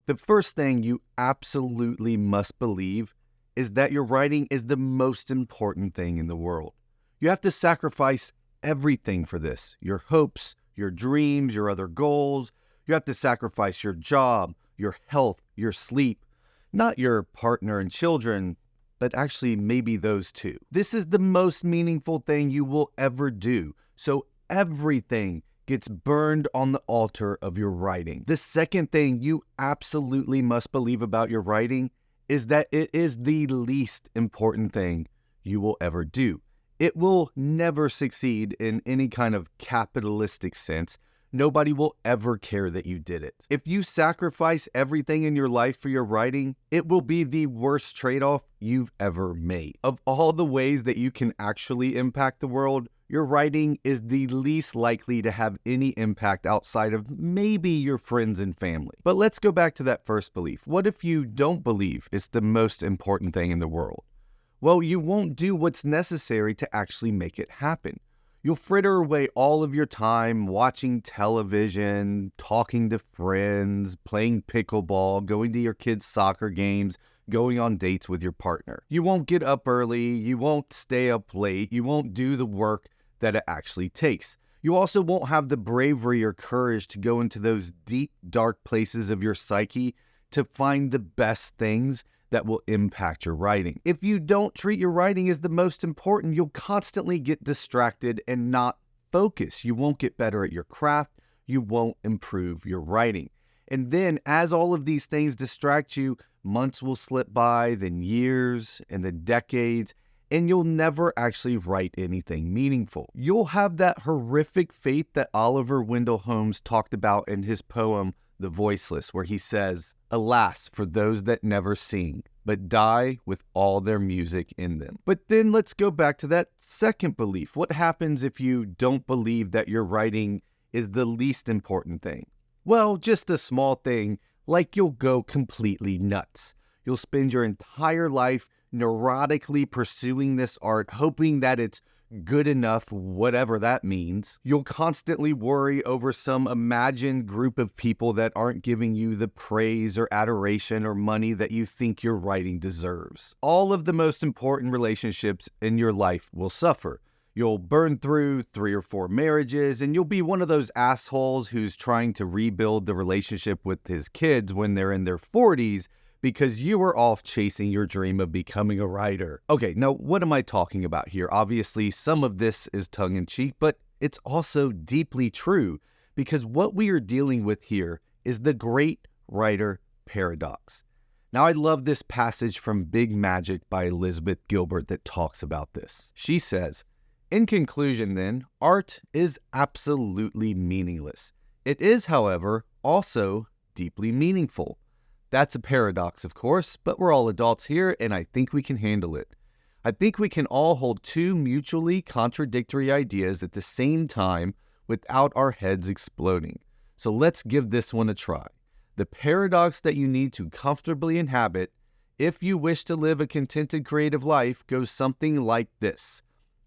The first thing you absolutely must believe is that your writing is the most important thing in the world. You have to sacrifice everything for this: your hopes, your dreams, your other goals. You have to sacrifice your job, your health, your sleep, not your partner and children, but actually maybe those two. This is the most meaningful thing you will ever do. So everything gets burned on the altar of your writing. The second thing you absolutely must believe about your writing is that it is the least important thing you will ever do. It will never succeed in any kind of capitalistic sense. Nobody will ever care that you did it. If you sacrifice everything in your life for your writing, it will be the worst trade-off you've ever made. Of all the ways that you can actually impact the world, your writing is the least likely to have any impact outside of maybe your friends and family. But let's go back to that first belief. What if you don't believe it's the most important thing in the world? Well, you won't do what's necessary to actually make it happen. You'll fritter away all of your time watching television, talking to friends, playing pickleball, going to your kids' soccer games, going on dates with your partner. You won't get up early, you won't stay up late, you won't do the work that it actually takes. You also won't have the bravery or courage to go into those deep, dark places of your psyche to find the best things that will impact your writing. If you don't treat your writing as the most important, you'll constantly get distracted and not focus. You won't get better at your craft. You won't improve your writing. And then as all of these things distract you, months will slip by, then years, and then decades, and you'll never actually write anything meaningful. You'll have that horrific fate that Oliver Wendell Holmes talked about in his poem, The Voiceless, where he says, "Alas, for those that never sing, but die with all their music in them." But then let's go back to that second belief. What happens if you don't believe that your writing is the least important thing? Well, just a small thing, like you'll go completely nuts. You'll spend your entire life neurotically pursuing this art, hoping that it's good enough, whatever that means. You'll constantly worry over some imagined group of people that aren't giving you the praise or adoration or money that you think your writing deserves. All of the most important relationships in your life will suffer. You'll burn through 3 or 4 marriages, and you'll be one of those assholes who's trying to rebuild the relationship with his kids when they're in their 40s because you were off chasing your dream of becoming a writer. Okay, now what am I talking about here? Obviously, some of this is tongue-in-cheek, but it's also deeply true because what we are dealing with here is the great writer paradox. Now, I love this passage from Big Magic by Elizabeth Gilbert that talks about this. She says, "In conclusion, then, art is absolutely meaningless. It is, however, also deeply meaningful. That's a paradox, of course, but we're all adults here, and I think we can handle it. I think we can all hold two mutually contradictory ideas at the same time without our heads exploding. So let's give this one a try. The paradox that you need to comfortably inhabit if you wish to live a contented creative life goes something like this.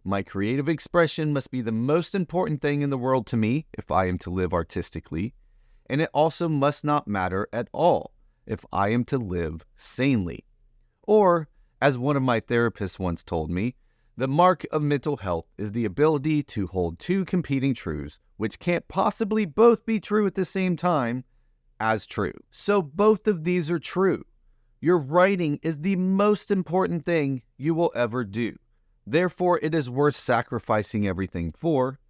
My creative expression must be the most important thing in the world to me if I am to live artistically, and it also must not matter at all if I am to live sanely. Or, as one of my therapists once told me, the mark of mental health is the ability to hold two competing truths, which can't possibly both be true at the same time, as true." So both of these are true. Your writing is the most important thing you will ever do. Therefore, it is worth sacrificing everything for.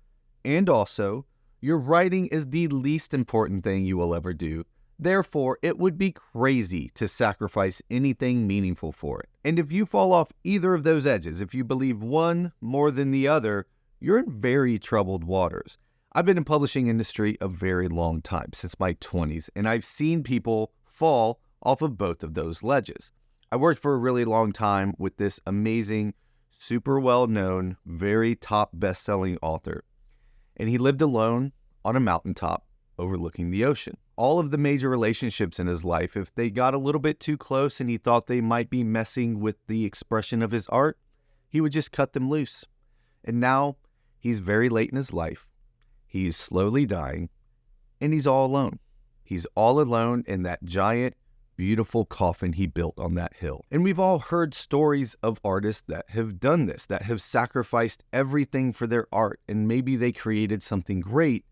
And also, your writing is the least important thing you will ever do. Therefore, it would be crazy to sacrifice anything meaningful for it. And if you fall off either of those edges, if you believe one more than the other, you're in very troubled waters. I've been in publishing industry a very long time, since my 20s, and I've seen people fall off of both of those ledges. I worked for a really long time with this amazing, super well-known, very top best-selling author, and he lived alone on a mountaintop overlooking the ocean. All of the major relationships in his life, if they got a little bit too close and he thought they might be messing with the expression of his art, he would just cut them loose. And now he's very late in his life. He's slowly dying, and he's all alone. He's all alone in that giant, beautiful coffin he built on that hill. And we've all heard stories of artists that have done this, that have sacrificed everything for their art, and maybe they created something great,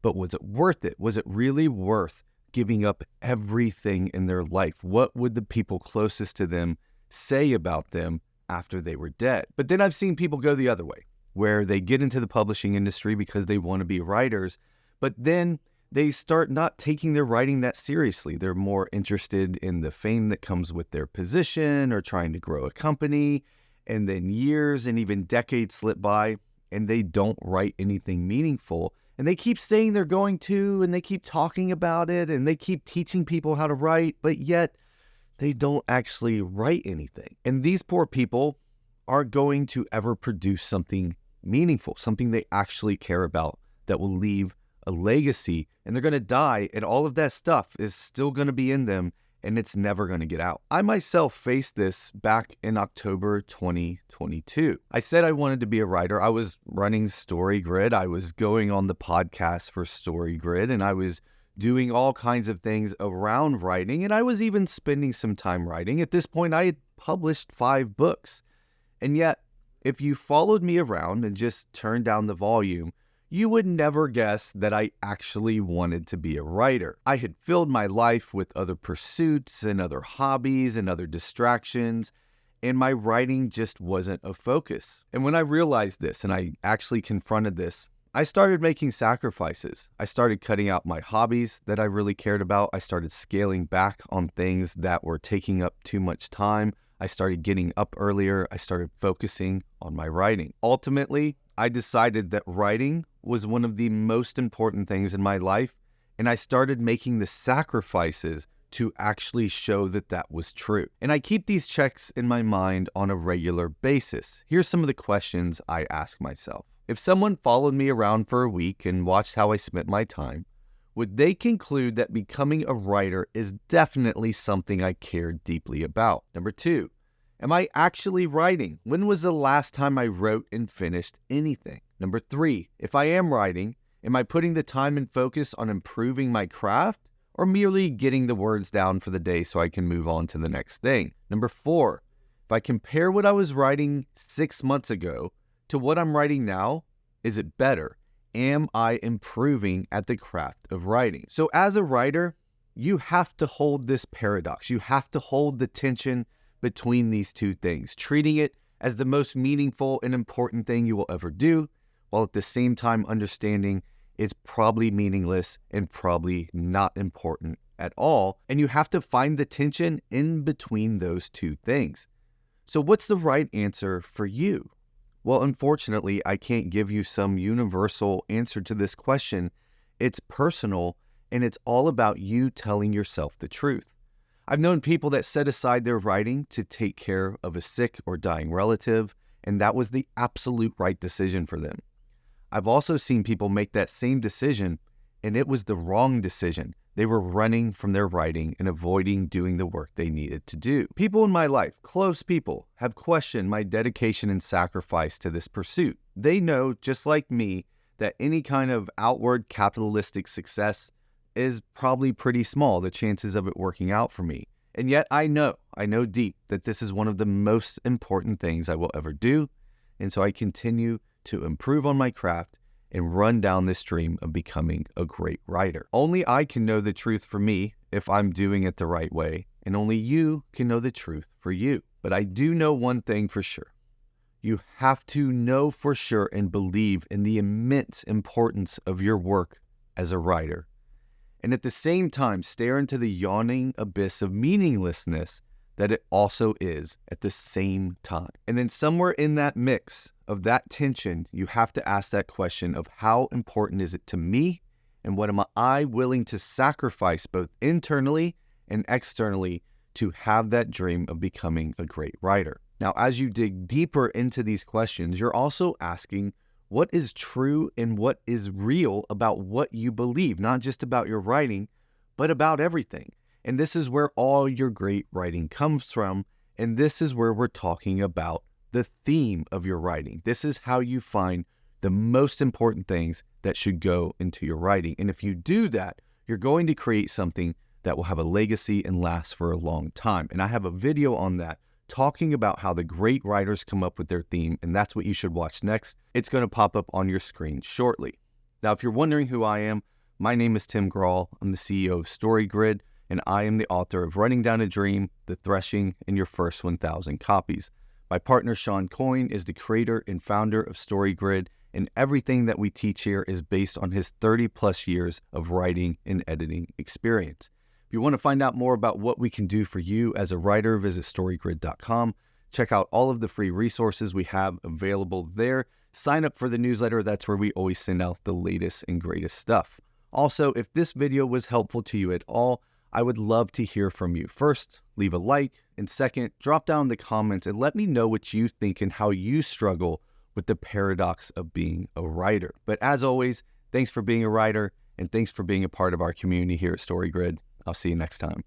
but was it worth it? Was it really worth giving up everything in their life? What would the people closest to them say about them after they were dead? But then I've seen people go the other way, where they get into the publishing industry because they want to be writers, but then they start not taking their writing that seriously. They're more interested in the fame that comes with their position or trying to grow a company, and then years and even decades slip by and they don't write anything meaningful. And they keep saying they're going to, and they keep talking about it, and they keep teaching people how to write, but yet they don't actually write anything. And these poor people aren't going to ever produce something meaningful, something they actually care about that will leave a legacy, and they're going to die, and all of that stuff is still going to be in them, and it's never going to get out. I myself faced this back in October 2022. I said I wanted to be a writer. I was running StoryGrid. I was going on the podcast for StoryGrid, and I was doing all kinds of things around writing, and I was even spending some time writing. At this point, I had published 5 books. And yet, if you followed me around and just turned down the volume, you would never guess that I actually wanted to be a writer. I had filled my life with other pursuits and other hobbies and other distractions, and my writing just wasn't a focus. And when I realized this, and I actually confronted this, I started making sacrifices. I started cutting out my hobbies that I really cared about. I started scaling back on things that were taking up too much time. I started getting up earlier. I started focusing on my writing. Ultimately, I decided that writing was one of the most important things in my life, and I started making the sacrifices to actually show that that was true. And I keep these checks in my mind on a regular basis. Here's some of the questions I ask myself. If someone followed me around for a week and watched how I spent my time, would they conclude that becoming a writer is definitely something I care deeply about? Number 2, am I actually writing? When was the last time I wrote and finished anything? Number 3, if I am writing, am I putting the time and focus on improving my craft or merely getting the words down for the day so I can move on to the next thing? Number 4, if I compare what I was writing 6 months ago to what I'm writing now, is it better? Am I improving at the craft of writing? So as a writer, you have to hold this paradox. You have to hold the tension between these two things, treating it as the most meaningful and important thing you will ever do, while at the same time understanding it's probably meaningless and probably not important at all. And you have to find the tension in between those two things. So what's the right answer for you? Well, unfortunately, I can't give you some universal answer to this question. It's personal, and it's all about you telling yourself the truth. I've known people that set aside their writing to take care of a sick or dying relative, and that was the absolute right decision for them. I've also seen people make that same decision, and it was the wrong decision. They were running from their writing and avoiding doing the work they needed to do. People in my life, close people, have questioned my dedication and sacrifice to this pursuit. They know, just like me, that any kind of outward capitalistic success is probably pretty small, the chances of it working out for me. And yet I know deep that this is one of the most important things I will ever do. And so I continue to improve on my craft and run down this dream of becoming a great writer. Only I can know the truth for me if I'm doing it the right way, and only you can know the truth for you. But I do know one thing for sure. You have to know for sure and believe in the immense importance of your work as a writer, and at the same time stare into the yawning abyss of meaninglessness that it also is at the same time. And then somewhere in that mix of that tension, you have to ask that question of how important is it to me, and what am I willing to sacrifice both internally and externally to have that dream of becoming a great writer. Now, as you dig deeper into these questions, you're also asking what is true and what is real about what you believe, not just about your writing, but about everything. And this is where all your great writing comes from. And this is where we're talking about the theme of your writing. This is how you find the most important things that should go into your writing. And if you do that, you're going to create something that will have a legacy and last for a long time. And I have a video on that talking about how the great writers come up with their theme, and that's what you should watch next. It's going to pop up on your screen shortly. Now, if you're wondering who I am, my name is Tim Grahl. I'm the CEO of StoryGrid, and I am the author of Writing Down a Dream, The Threshing, and Your First 1,000 Copies. My partner, Shawn Coyne, is the creator and founder of StoryGrid, and everything that we teach here is based on his 30-plus years of writing and editing experience. If you want to find out more about what we can do for you as a writer, visit storygrid.com. Check out all of the free resources we have available there. Sign up for the newsletter. That's where we always send out the latest and greatest stuff. Also, if this video was helpful to you at all, I would love to hear from you. First, leave a like, and second, drop down in the comments and let me know what you think and how you struggle with the paradox of being a writer. But as always, thanks for being a writer, and thanks for being a part of our community here at StoryGrid. I'll see you next time.